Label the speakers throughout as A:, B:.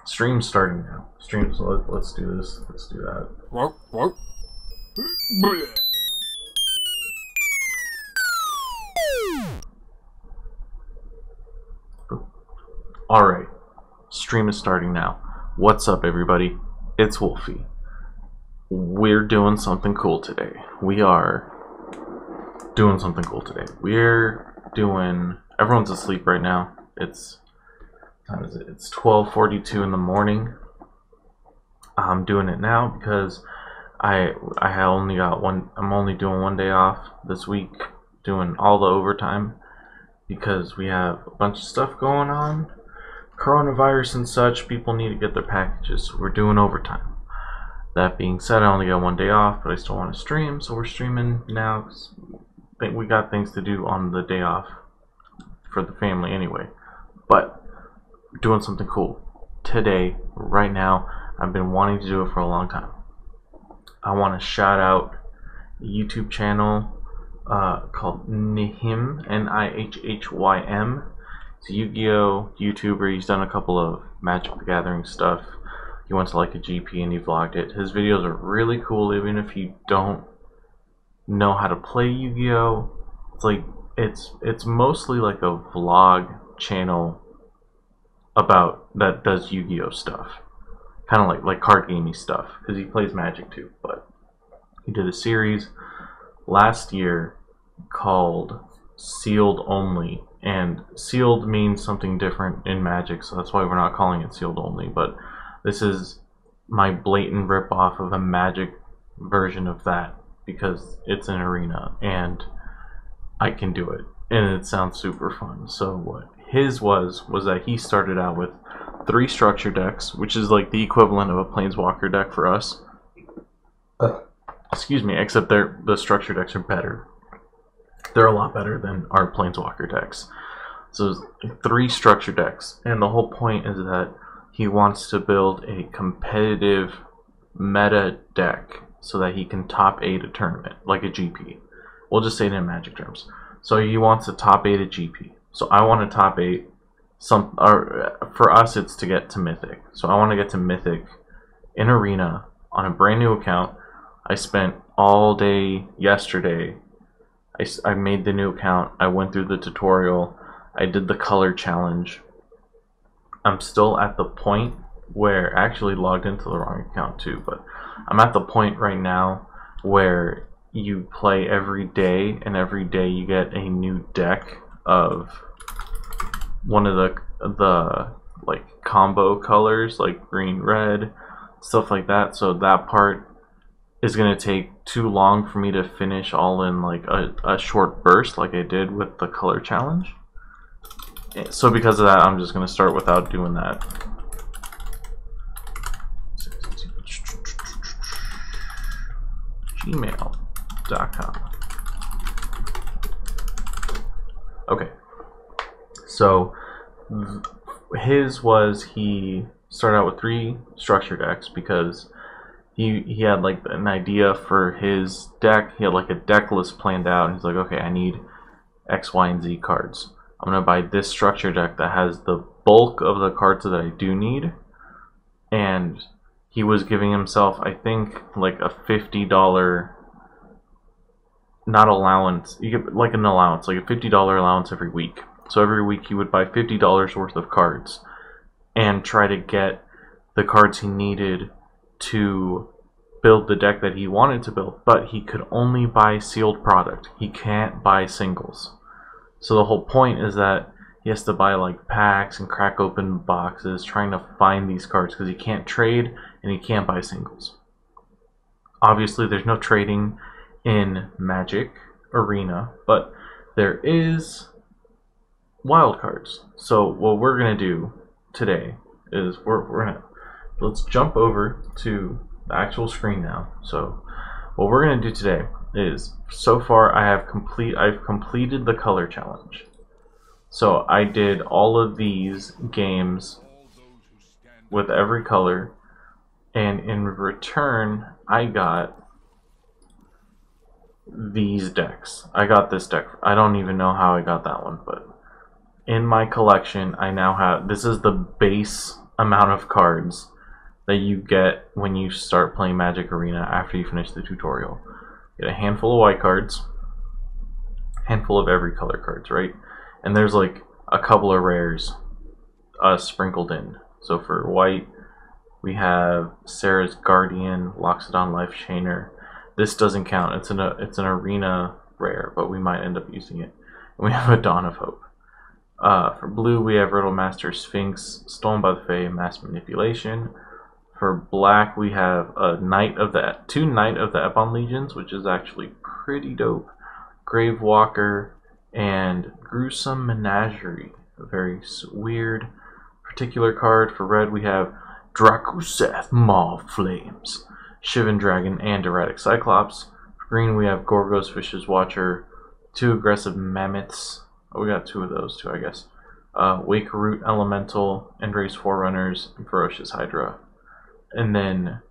A: Stream's starting now. Stream, so let's do this. Let's do that. Alright. Stream is starting now. What's up, everybody? It's Wholfie. We're doing something cool today. We're doing... Everyone's asleep right now. It's 12:42 in the morning. I'm doing it now because I only got one. I'm only doing one day off this week, doing all the overtime because we have a bunch of stuff going on, coronavirus and such. People need to get their packages, so we're doing overtime. That being said, I only got one day off, but I still want to stream, so we're streaming now. I think we got things to do on the day off for the family anyway, but doing something cool today, right now. I've been wanting to do it for a long time. I want to shout out a YouTube channel called Nihim, Nihhym. It's a Yu-Gi-Oh YouTuber. He's done a couple of Magic the Gathering stuff. He went to like a GP and he vlogged it. His videos are really cool, even if you don't know how to play Yu-Gi-Oh. It's like it's mostly like a vlog channel about that does Yu-Gi-Oh stuff, kind of like card gamey stuff, because he plays Magic too. But he did a series last year called Sealed Only, and sealed means something different in Magic, so that's why we're not calling it Sealed Only. But this is my blatant rip-off of a Magic version of that, because it's an arena and I can do it and it sounds super fun. So what his was that he started out with 3 structure decks, which is like the equivalent of a Planeswalker deck for us. Excuse me, except the structure decks are better. They're a lot better than our Planeswalker decks. So 3 structure decks, and the whole point is that he wants to build a competitive meta deck so that he can top 8 a tournament, like a GP. We'll just say it in Magic terms. So he wants to top 8 a GP. So I want to top 8 for us it's to get to Mythic. So I want to get to Mythic in Arena on a brand new account. I spent all day yesterday. I made the new account. I went through the tutorial. I did the color challenge. I'm still at the point where I actually logged into the wrong account too, but I'm at the point right now where you play every day, and every day you get a new deck of one of the like combo colors, like green, red, stuff like that. So that part is gonna take too long for me to finish all in like a short burst like I did with the color challenge. So because of that, I'm just gonna start without doing that. Gmail.com. Okay, so his was, he started out with 3 structure decks because he had like an idea for his deck. He had like a deck list planned out, and he's like, okay, I need X, Y, and Z cards. I'm gonna buy this structure deck that has the bulk of the cards that I do need. And he was giving himself, I think, like a $50, not allowance, you get like an allowance, like a $50 allowance every week. So every week he would buy $50 worth of cards and try to get the cards he needed to build the deck that he wanted to build. But he could only buy sealed product. He can't buy singles. So the whole point is that he has to buy like packs and crack open boxes trying to find these cards, because he can't trade and he can't buy singles. Obviously there's no trading in Magic Arena, but there is Wildcards. So what we're gonna do today is let's jump over to the actual screen now. So what we're gonna do today is, so far I've completed the color challenge. So I did all of these games with every color, and in return I got these decks. I got this deck. I don't even know how I got that one, but in my collection, I now have, this is the base amount of cards that you get when you start playing Magic Arena after you finish the tutorial. You get a handful of white cards, handful of every color cards, right? And there's like a couple of rares sprinkled in. So for white, we have Sarah's Guardian, Loxodon Life Chainer. This doesn't count. It's an arena rare, but we might end up using it. And we have a Dawn of Hope. For blue, we have Riddlemaster Sphinx, Stolen by the Fae, Mass Manipulation. For black, we have a two Knight of the Ep.1 Legions, which is actually pretty dope. Gravewalker and Gruesome Menagerie, a very weird particular card. For red, we have Drakuseth Maw of Flames, Shivan Dragon, and Erratic Cyclops. For green, we have Gorgo's Fish's Watcher, 2 Aggressive Mammoths. Oh, we got 2 of those too, I guess. Wake Root Elemental, Endrace Forerunners, and Ferocious Hydra. And then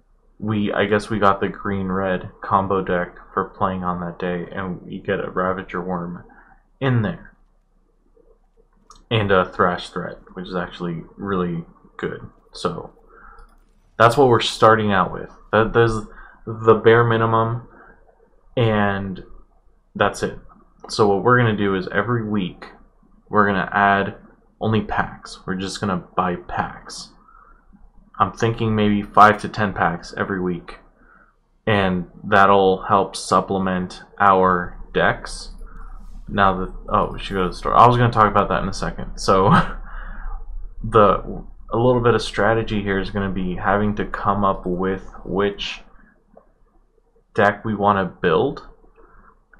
A: I guess we got the green-red combo deck for playing on that day, and you get a Ravager Worm in there. And a Thrash Threat, which is actually really good. So that's what we're starting out with. That's the bare minimum, and that's it. So what we're going to do is every week we're going to add only packs. We're just going to buy packs. I'm thinking maybe 5 to 10 packs every week. And that'll help supplement our decks. Now that, oh, we should go to the store. I was going to talk about that in a second. So a little bit of strategy here is going to be having to come up with which deck we want to build.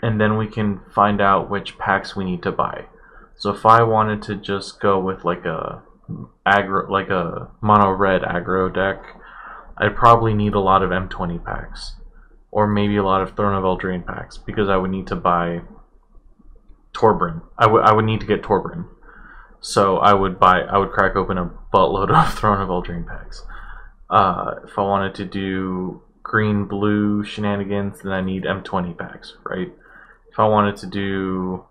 A: And then we can find out which packs we need to buy. So if I wanted to just go with like a mono red aggro deck, I'd probably need a lot of M20 packs, or maybe a lot of Throne of Eldraine packs, because I would need to buy Torbran. I would need to get Torbran. So I would crack open a buttload of Throne of Eldraine packs. If I wanted to do green blue shenanigans, then I need M20 packs, right? If I wanted to do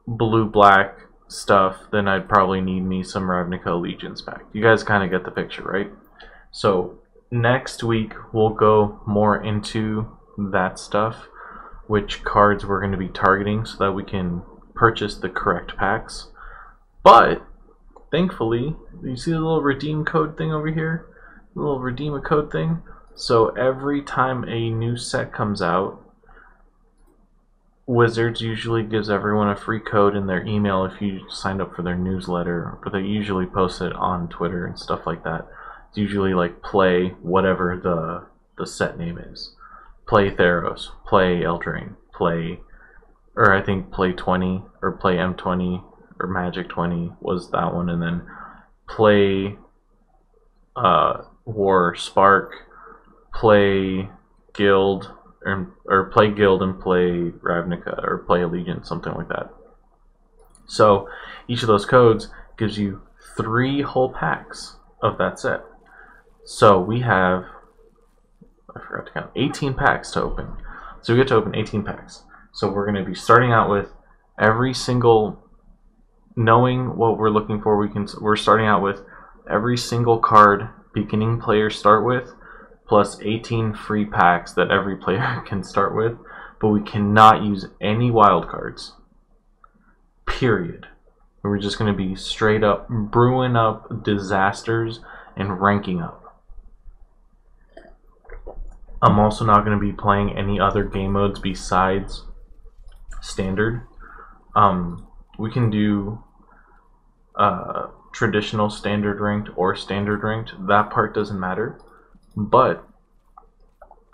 A: blue-black stuff, then I'd probably need me some Ravnica Allegiance pack. You guys kind of get the picture, right? So next week we'll go more into that stuff, which cards we're going to be targeting so that we can purchase the correct packs. But thankfully, you see the little redeem code thing over here? The little redeem a code thing? So every time a new set comes out, Wizards usually gives everyone a free code in their email if you signed up for their newsletter, or they usually post it on Twitter and stuff like that. It's usually like play whatever the set name is. Play Theros, play Eldraine, play, or I think play 20, or play M20, or Magic 20 was that one, and then play War Spark, play Guild, or play Guild and play Ravnica, or play Allegiance, something like that. So each of those codes gives you 3 whole packs of that set. So we have, I forgot to count, 18 packs to open. So we get to open 18 packs. So we're going to be starting out with every single, knowing what we're looking for, we're starting out with every single card beginning players start with, plus 18 free packs that every player can start with, but we cannot use any wild cards. Period. We're just going to be straight up brewing up disasters and ranking up. I'm also not going to be playing any other game modes besides standard. We can do traditional standard ranked or standard ranked. That part doesn't matter. But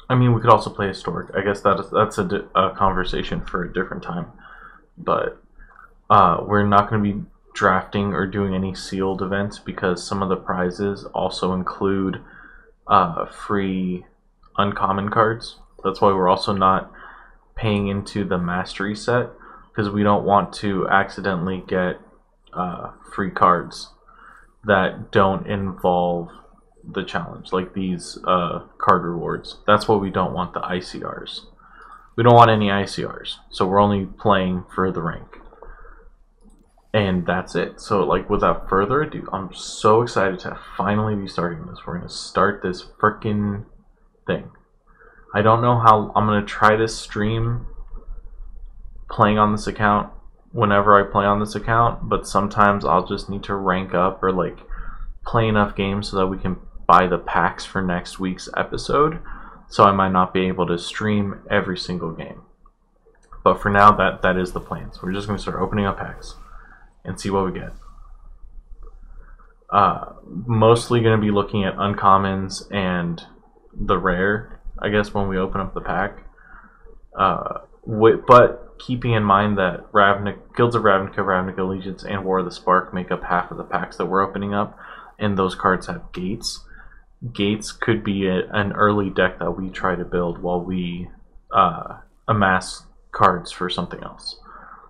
A: I mean, we could also play historic. I guess that's a conversation for a different time. But we're not going to be drafting or doing any sealed events because some of the prizes also include free uncommon cards. That's why we're also not paying into the mastery set, because we don't want to accidentally get free cards that don't involve the challenge, like these card rewards. That's what we don't want, the ICRs. We don't want any ICRs, so we're only playing for the rank. And that's it. So, like, without further ado, I'm so excited to finally be starting this. We're going to start this freaking thing. I don't know how I'm going to try to stream playing on this account whenever I play on this account, but sometimes I'll just need to rank up or, like, play enough games so that we can buy the packs for next week's episode. So I might not be able to stream every single game. But for now, that is the plan. So we're just going to start opening up packs and see what we get. Mostly going to be looking at uncommons and the rare, I guess, when we open up the pack. But keeping in mind that Guilds of Ravnica, Ravnica Allegiance, and War of the Spark make up half of the packs that we're opening up, and those cards have gates. Gates could be an early deck that we try to build while we amass cards for something else.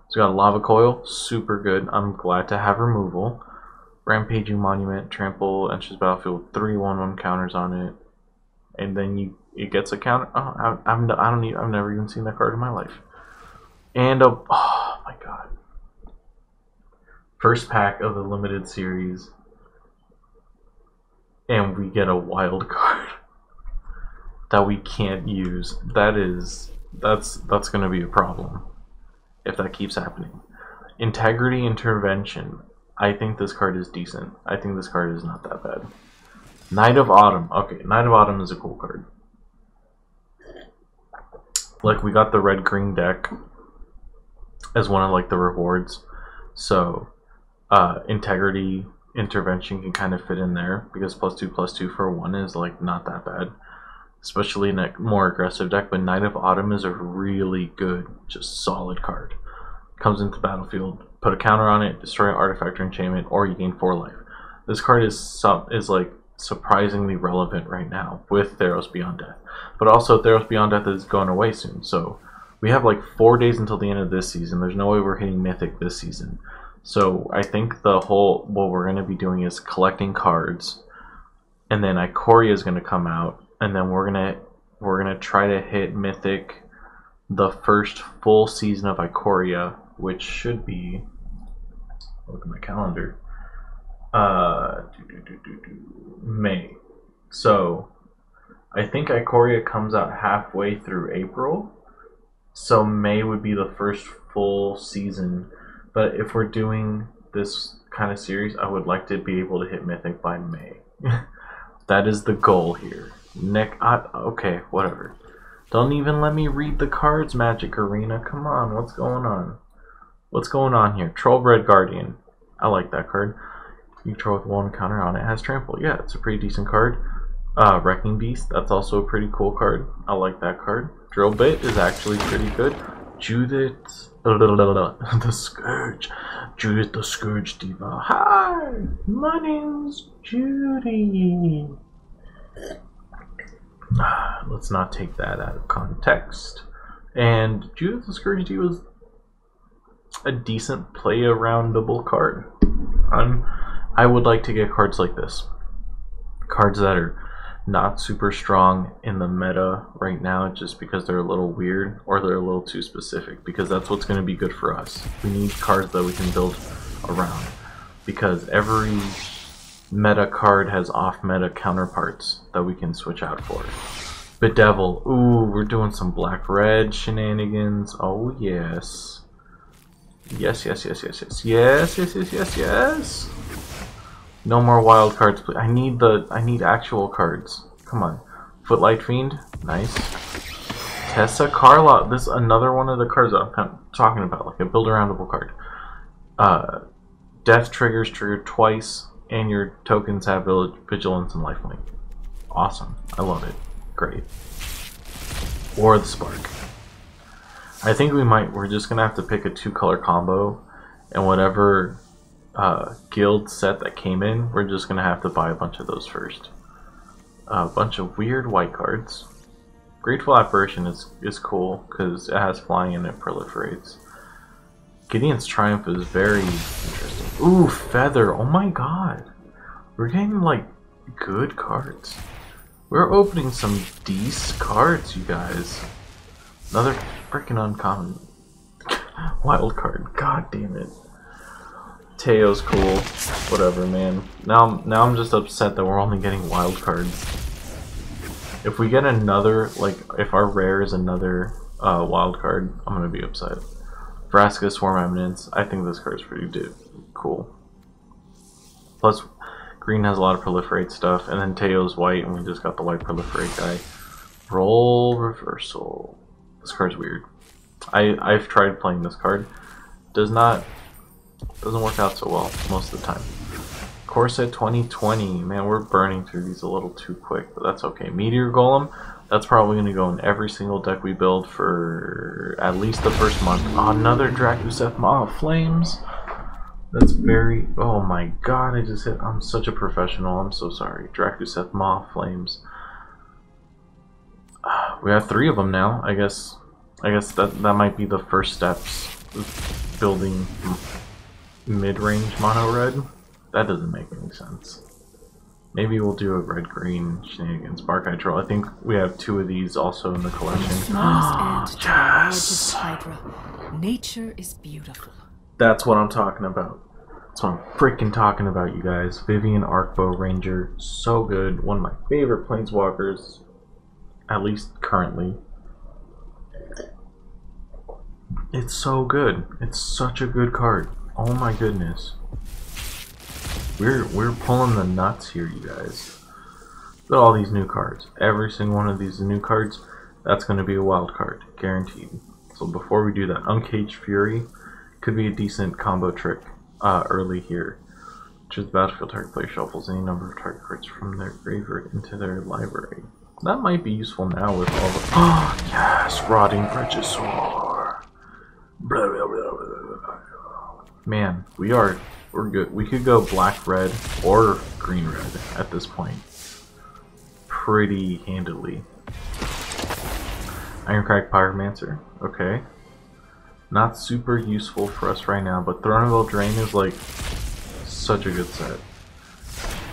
A: So we got a Lava Coil, super good. I'm glad to have removal. Rampaging Monument, trample, enters battlefield, 3/1/1 counters on it, and then it gets a counter. Oh, I've never even seen that card in my life. And oh my god, first pack of the limited series, and we get a wild card that we can't use. That's gonna be a problem if that keeps happening. Integrity Intervention. I think this card is decent. I think this card is not that bad. Knight of Autumn. Okay, Knight of Autumn is a cool card. Like, we got the red-green deck as one of, like, the rewards. So, Integrity Intervention can kind of fit in there, because +2/+2 for 1 is, like, not that bad. Especially in a more aggressive deck, but Knight of Autumn is a really good, just solid card. Comes into battlefield, put a counter on it, destroy an artifact or enchantment, or you gain 4 life. This card is like surprisingly relevant right now with Theros Beyond Death. But also Theros Beyond Death is going away soon, so we have like 4 days until the end of this season. There's no way we're hitting Mythic this season. So I think what we're going to be doing is collecting cards, and then Ikoria is going to come out, and then we're gonna try to hit Mythic the first full season of Ikoria, which should be, look at my calendar, May. So I think Ikoria comes out halfway through April, so May would be the first full season. But if we're doing this kind of series, I would like to be able to hit Mythic by May. That is the goal here. Okay, whatever. Don't even let me read the cards, Magic Arena. Come on, what's going on? What's going on here? Trollbred Guardian. I like that card. You control with 1 counter on it. Has trample. Yeah, it's a pretty decent card. Wrecking Beast. That's also a pretty cool card. I like that card. Drill Bit is actually pretty good. Judith. The Scourge. Judith the Scourge Diva. Hi, my name's Judy. Let's not take that out of context. And Judith the Scourge Diva was a decent play-aroundable card. I would like to get cards like this. Cards that are not super strong in the meta right now just because they're a little weird or they're a little too specific, because that's what's going to be good for us. We need cards that we can build around, because every meta card has off-meta counterparts that we can switch out for. Bedevil. Ooh, we're doing some black-red shenanigans. Oh, yes. Yes. No more wild cards, please. I need actual cards. Come on. Footlight Fiend. Nice. Tessa Carla. This is another one of the cards that I'm kind of talking about, like a build-aroundable card. Death triggers triggered twice, and your tokens have vigilance and lifelink. Awesome. I love it. Great. Or the Spark. I think we're just gonna have to pick a 2-color combo, and whatever guild set that came in, we're just gonna have to buy a bunch of those first. A bunch of weird white cards. Grateful Apparition is cool because it has flying and it proliferates. Gideon's Triumph is very interesting. Ooh, Feather. Oh my god. We're getting, like, good cards. We're opening some decent cards, you guys. Another freaking uncommon wild card. God damn it. Teo's cool. Whatever, man. Now I'm just upset that we're only getting wild cards. If we get another, like, if our rare is another wild card, I'm gonna be upset. Vraska, Swarm Eminence. I think this card's pretty cool. Plus, green has a lot of proliferate stuff, and then Teo's white, and we just got the white proliferate guy. Roll Reversal. This card's weird. I've tried playing this card. Doesn't work out so well most of the time. Corset 2020. Man, we're burning through these a little too quick, but that's okay. Meteor Golem. That's probably going to go in every single deck we build for at least the first month. Oh, another Drakuseth Maw Flames. That's very... Oh my god, I just hit... I'm such a professional. I'm so sorry. Drakuseth Maw Flames. We have 3 of them now. I guess that might be the first steps of building mid-range mono red. That doesn't make any sense. Maybe we'll do a red-green shenanigans. Bark Eye Troll. I think we have 2 of these also in the collection.
B: Yes! Hydra. Nature is beautiful.
A: That's what I'm talking about. That's what I'm freaking talking about, you guys. Vivian Arcbow Ranger. So good. One of my favorite planeswalkers. At least currently. It's so good. It's such a good card. Oh my goodness. We're pulling the nuts here, you guys. Look at all these new cards. Every single one of these new cards, that's going to be a wild card. Guaranteed. So before we do that, Uncaged Fury could be a decent combo trick early here. Choose the battlefield target player shuffles any number of target cards from their graveyard into their library. That might be useful now with all the... Oh, yes! Rotting Regisaur! Man, we're good. We could go black-red or green-red at this point. Pretty handily. Ironcrag Pyromancer. Okay. Not super useful for us right now, but Throne of Eldraine is like such a good set.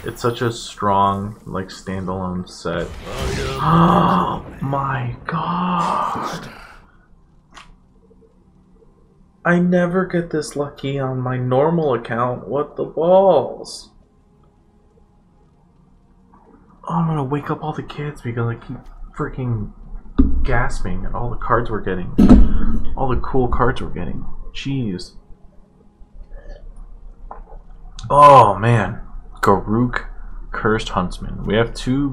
A: It's such a strong, like, standalone set. Oh my god! I never get this lucky on my normal account. What the balls? Oh, I'm gonna wake up all the kids because I keep freaking gasping at all the cards we're getting. All the cool cards we're getting. Jeez. Oh man. Garruk, Cursed Huntsman. We have 2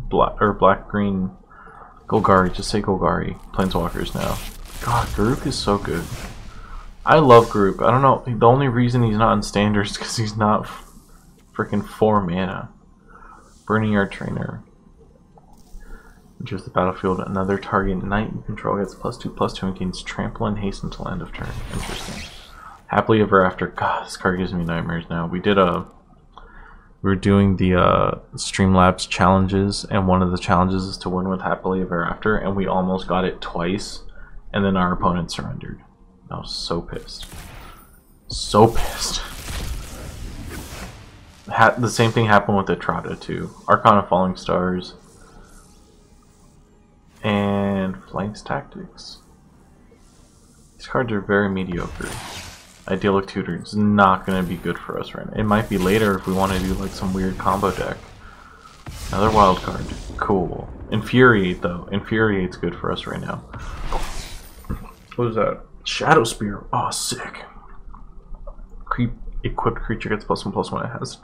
A: black-green Golgari. Just say Golgari. Planeswalkers now. God, Garruk is so good. I love Garruk. I don't know. The only reason he's not in standard is because he's not freaking 4 mana. Burning Yard Trainer. Enters the battlefield. Another target knight you control gets +2/+2 and gains trample and haste until end of turn. Interesting. Happily Ever After. God, this card gives me nightmares now. We were doing the Streamlabs challenges, and one of the challenges is to win with Happily Ever After, and we almost got it twice, and then our opponent surrendered. I was so pissed. So pissed. The same thing happened with Etrata too. Archon of Falling Stars. And Flanks Tactics. These cards are very mediocre. Idyllic Tutor is not going to be good for us right now. It might be later if we want to do like some weird combo deck. Another wild card. Cool. Infuriate though. Infuriate's good for us right now. What is that? Shadow Spear. Oh, sick. Equipped creature gets +1/+1. It has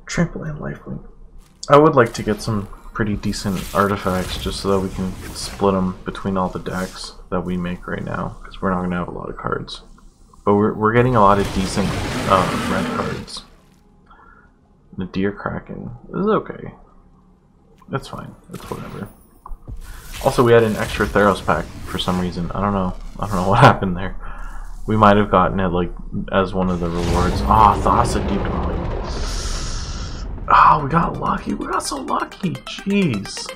A: trample and lifelink. I would like to get some pretty decent artifacts just so that we can split them between all the decks that we make right now, because we're not going to have a lot of cards. But we're getting a lot of decent red cards. The Deer Kraken. This is okay. That's fine. That's whatever. Also, we had an extra Theros pack for some reason. I don't know what happened there. We might have gotten it like as one of the rewards. Ah, Thassa Deep Dwelling. Ah, we got lucky. We got so lucky. Jeez.